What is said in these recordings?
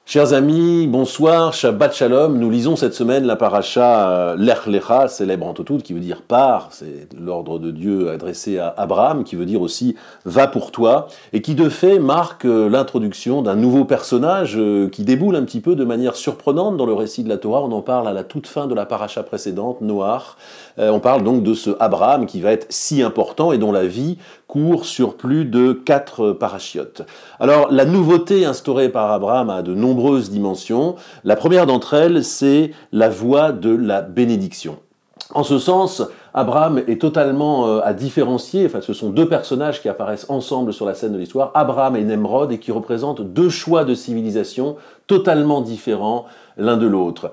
Chers amis, bonsoir, Shabbat Shalom. Nous lisons cette semaine la paracha Lech Lecha, célèbre en tout, qui veut dire pars, c'est l'ordre de Dieu adressé à Abraham, qui veut dire aussi va pour toi, et qui de fait marque l'introduction d'un nouveau personnage qui déboule un petit peu de manière surprenante dans le récit de la Torah. On en parle à la toute fin de la paracha précédente, Noach. On parle donc de ce Abraham qui va être si important et dont la vie court sur plus de 4 parachiotes. Alors, la nouveauté instaurée par Abraham a de nombreuses dimensions. La première d'entre elles, c'est la voie de la bénédiction. En ce sens, Abraham est totalement à différencier, enfin ce sont deux personnages qui apparaissent ensemble sur la scène de l'histoire, Abraham et Nemrod, et qui représentent deux choix de civilisation totalement différents l'un de l'autre.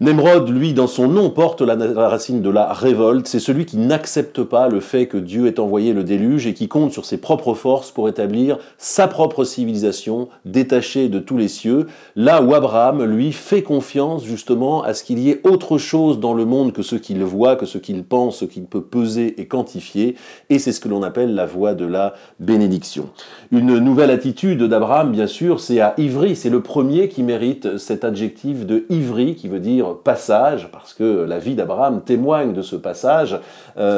Nemrod, lui, dans son nom, porte la racine de la révolte. C'est celui qui n'accepte pas le fait que Dieu ait envoyé le déluge et qui compte sur ses propres forces pour établir sa propre civilisation détachée de tous les cieux. Là où Abraham, lui, fait confiance justement à ce qu'il y ait autre chose dans le monde que ce qu'il voit, que ce qu'il pense, ce qu'il peut peser et quantifier. Et c'est ce que l'on appelle la voie de la bénédiction. Une nouvelle attitude d'Abraham, bien sûr, c'est à Ivri. C'est le premier qui mérite cet adjectif de Ivri, qui veut dire passage, parce que la vie d'Abraham témoigne de ce passage,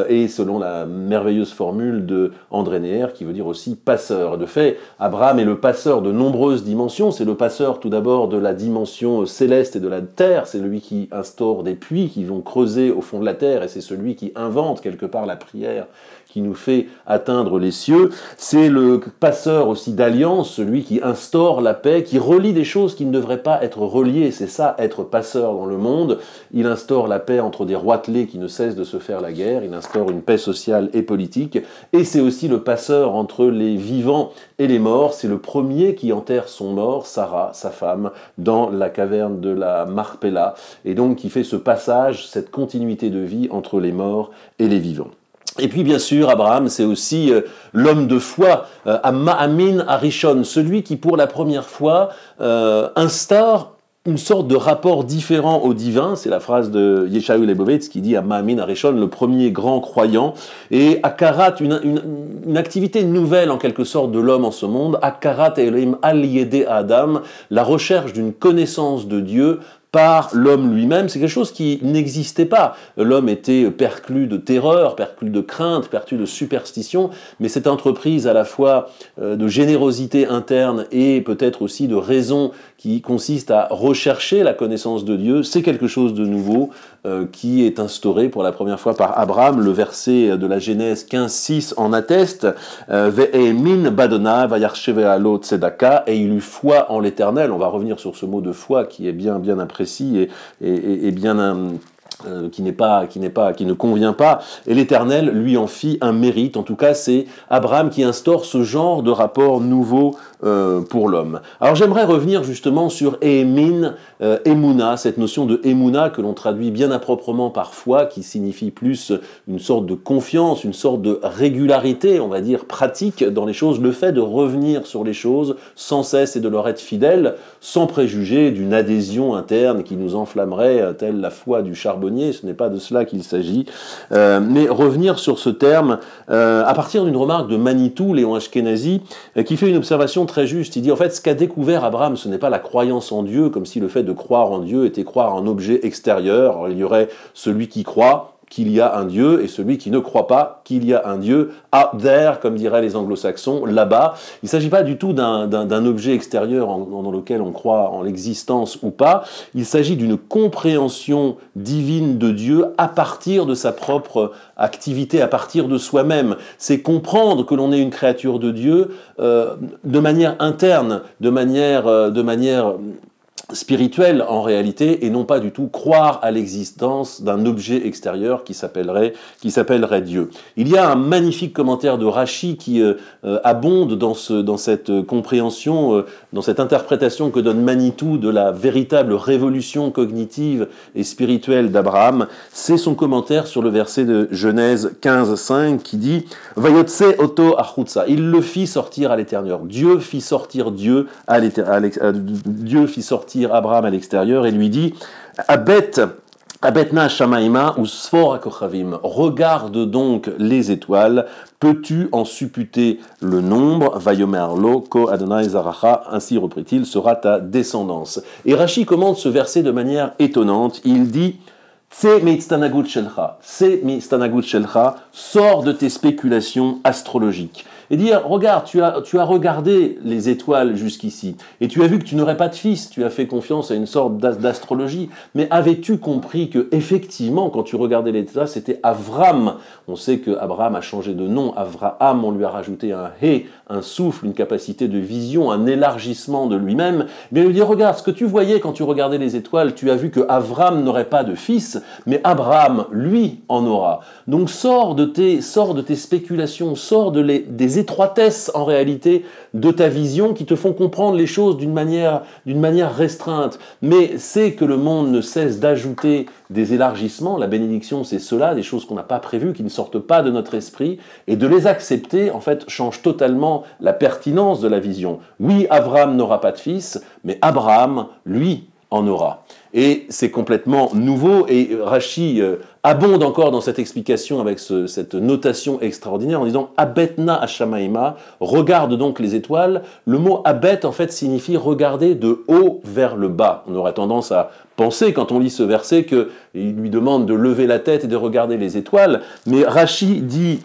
et selon la merveilleuse formule de André Neher, qui veut dire aussi passeur. De fait, Abraham est le passeur de nombreuses dimensions. C'est le passeur tout d'abord de la dimension céleste et de la terre. C'est lui qui instaure des puits qui vont creuser au fond de la terre, et c'est celui qui invente quelque part la prière qui nous fait atteindre les cieux. C'est le passeur aussi d'alliance, celui qui instaure la paix, qui relie des choses qui ne devraient pas être reliées. C'est ça, être passeur dans le monde. Il instaure la paix entre des roitelets qui ne cessent de se faire la guerre. Il instaure une paix sociale et politique. Et c'est aussi le passeur entre les vivants et les morts. C'est le premier qui enterre son mort, Sarah, sa femme, dans la caverne de la Marpella. Et donc qui fait ce passage, cette continuité de vie entre les morts et les vivants. Et puis bien sûr, Abraham, c'est aussi l'homme de foi, Ma'amin Arishon, celui qui pour la première fois instaure une sorte de rapport différent au divin. C'est la phrase de Yeshayahu Leibovitz qui dit à Ma'amin Arishon, le premier grand croyant, et Akarat, une activité nouvelle en quelque sorte de l'homme en ce monde, Akarat Elohim al yedei Adam, la recherche d'une connaissance de Dieu par l'homme lui-même. C'est quelque chose qui n'existait pas. L'homme était perclus de terreur, perclus de crainte, perclus de superstition, mais cette entreprise à la fois de générosité interne et peut-être aussi de raison qui consiste à rechercher la connaissance de Dieu, c'est quelque chose de nouveau qui est instauré pour la première fois par Abraham. Le verset de la Genèse 15:6 en atteste. Ve'emin badona vayarche ve'alo tzedaka, et il eut foi en l'Éternel. On va revenir sur ce mot de foi qui est bien imprécis et bien qui ne convient pas, et l'Éternel lui en fit un mérite. En tout cas, c'est Abraham qui instaure ce genre de rapport nouveau pour l'homme. Alors j'aimerais revenir justement sur Emin, Emouna, cette notion de Emouna que l'on traduit bien improprement par foi, qui signifie plus une sorte de confiance, une sorte de régularité, on va dire pratique dans les choses, le fait de revenir sur les choses sans cesse et de leur être fidèle, sans préjuger d'une adhésion interne qui nous enflammerait, telle la foi du charbonnier. Ce n'est pas de cela qu'il s'agit, mais revenir sur ce terme à partir d'une remarque de Manitou, Léon Ashkenazi, qui fait une observation très juste. Il dit en fait, ce qu'a découvert Abraham, ce n'est pas la croyance en Dieu, comme si le fait de croire en Dieu était croire en un objet extérieur. Alors, il y aurait celui qui croit qu'il y a un Dieu, et celui qui ne croit pas qu'il y a un Dieu, out there, comme diraient les anglo-saxons, là-bas. Il ne s'agit pas du tout d'un objet extérieur dans lequel on croit en l'existence ou pas. Il s'agit d'une compréhension divine de Dieu à partir de sa propre activité, à partir de soi-même. C'est comprendre que l'on est une créature de Dieu de manière interne, de manière spirituel en réalité, et non pas du tout croire à l'existence d'un objet extérieur qui s'appellerait Dieu. Il y a un magnifique commentaire de Rashi qui abonde dans cette compréhension, dans cette interprétation que donne Manitou de la véritable révolution cognitive et spirituelle d'Abraham. C'est son commentaire sur le verset de Genèse 15:5 qui dit « Vayotse oto achutza » Il le fit sortir à l'éternel. Dieu fit sortir Dieu fit sortir Abraham à l'extérieur et lui dit « Abet Abetna Shamaima ou Sfora Kochavim, regarde donc les étoiles, peux-tu en supputer le nombre? Vayomer lo ko Adonai Zaracha, ainsi reprit-il, sera ta descendance. Et Rashi commente ce verset de manière étonnante, il dit Tse mi'tztanagut shelcha, sors de tes spéculations astrologiques. Et dire, regarde, tu as regardé les étoiles jusqu'ici, et tu as vu que tu n'aurais pas de fils, tu as fait confiance à une sorte d'astrologie, mais avais-tu compris que effectivement, quand tu regardais les étoiles, c'était Avram. On sait que Abraham a changé de nom, Avraham, on lui a rajouté un hé, un souffle, une capacité de vision, un élargissement de lui-même. Mais il lui dit, regarde, ce que tu voyais quand tu regardais les étoiles, tu as vu que Avram n'aurait pas de fils, mais Abraham, lui, en aura. Donc sors de tes spéculations, sors des étroitesses en réalité de ta vision qui te font comprendre les choses d'une manière restreinte. Mais c'est que le monde ne cesse d'ajouter des élargissements. La bénédiction, c'est cela, des choses qu'on n'a pas prévues, qui ne sortent pas de notre esprit, et de les accepter, en fait, change totalement la pertinence de la vision. Oui, Abraham n'aura pas de fils, mais Abraham, lui, en aura. Et c'est complètement nouveau, et Rashi abonde encore dans cette explication avec cette notation extraordinaire en disant « Abetna Hashamaima », regarde donc les étoiles. Le mot « abet » en fait signifie regarder de haut vers le bas. On aurait tendance à penser, quand on lit ce verset, qu'il lui demande de lever la tête et de regarder les étoiles, mais Rashi dit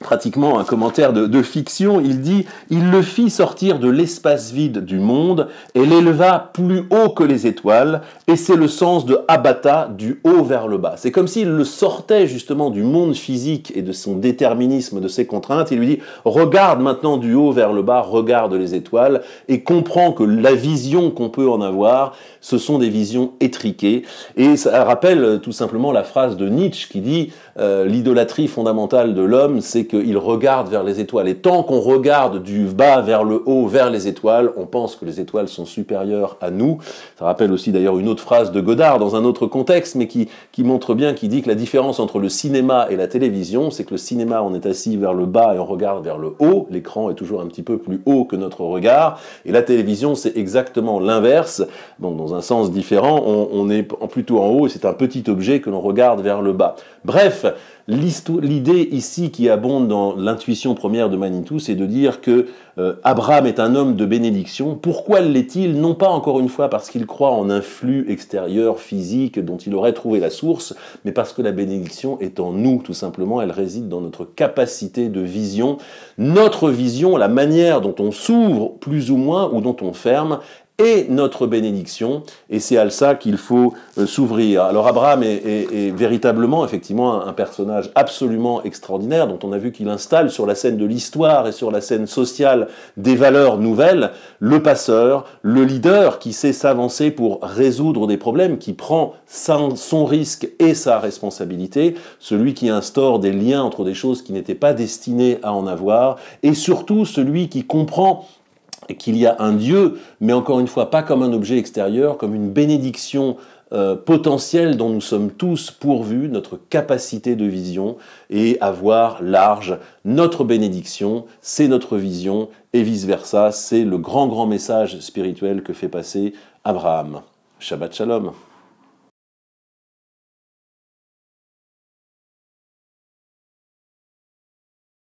pratiquement un commentaire de fiction, il dit « Il le fit sortir de l'espace vide du monde et l'éleva plus haut que les étoiles, et c'est le sens de Abata, du haut vers le bas. » C'est comme s'il le sortait justement du monde physique et de son déterminisme, de ses contraintes, il lui dit « Regarde maintenant du haut vers le bas, regarde les étoiles, et comprends que la vision qu'on peut en avoir, ce sont des visions étriquées. » Et ça rappelle tout simplement la phrase de Nietzsche qui dit l'idolâtrie fondamentale de l'homme, c'est qu'il regarde vers les étoiles. Et tant qu'on regarde du bas vers le haut, vers les étoiles, on pense que les étoiles sont supérieures à nous. Ça rappelle aussi d'ailleurs une autre phrase de Godard dans un autre contexte, mais qui montre bien, qui dit que la différence entre le cinéma et la télévision, c'est que le cinéma, on est assis vers le bas et on regarde vers le haut. L'écran est toujours un petit peu plus haut que notre regard. Et la télévision, c'est exactement l'inverse. Bon, dans un sens différent, on est plutôt en haut et c'est un petit objet que l'on regarde vers le bas. Bref, l'idée ici qui abonde dans l'intuition première de Manitou, c'est de dire que Abraham est un homme de bénédiction. Pourquoi l'est-il? Non pas encore une fois parce qu'il croit en un flux extérieur physique dont il aurait trouvé la source, mais parce que la bénédiction est en nous, tout simplement. Elle réside dans notre capacité de vision. Notre vision, la manière dont on s'ouvre plus ou moins ou dont on ferme, et notre bénédiction, et c'est à ça qu'il faut s'ouvrir. Alors Abraham est véritablement, effectivement, un personnage absolument extraordinaire, dont on a vu qu'il installe sur la scène de l'histoire et sur la scène sociale des valeurs nouvelles, le passeur, le leader qui sait s'avancer pour résoudre des problèmes, qui prend son risque et sa responsabilité, celui qui instaure des liens entre des choses qui n'étaient pas destinées à en avoir, et surtout celui qui comprend qu'il y a un Dieu, mais encore une fois, pas comme un objet extérieur, comme une bénédiction potentielle dont nous sommes tous pourvus, notre capacité de vision, et avoir large. Notre bénédiction, c'est notre vision, et vice-versa, c'est le grand message spirituel que fait passer Abraham. Shabbat Shalom.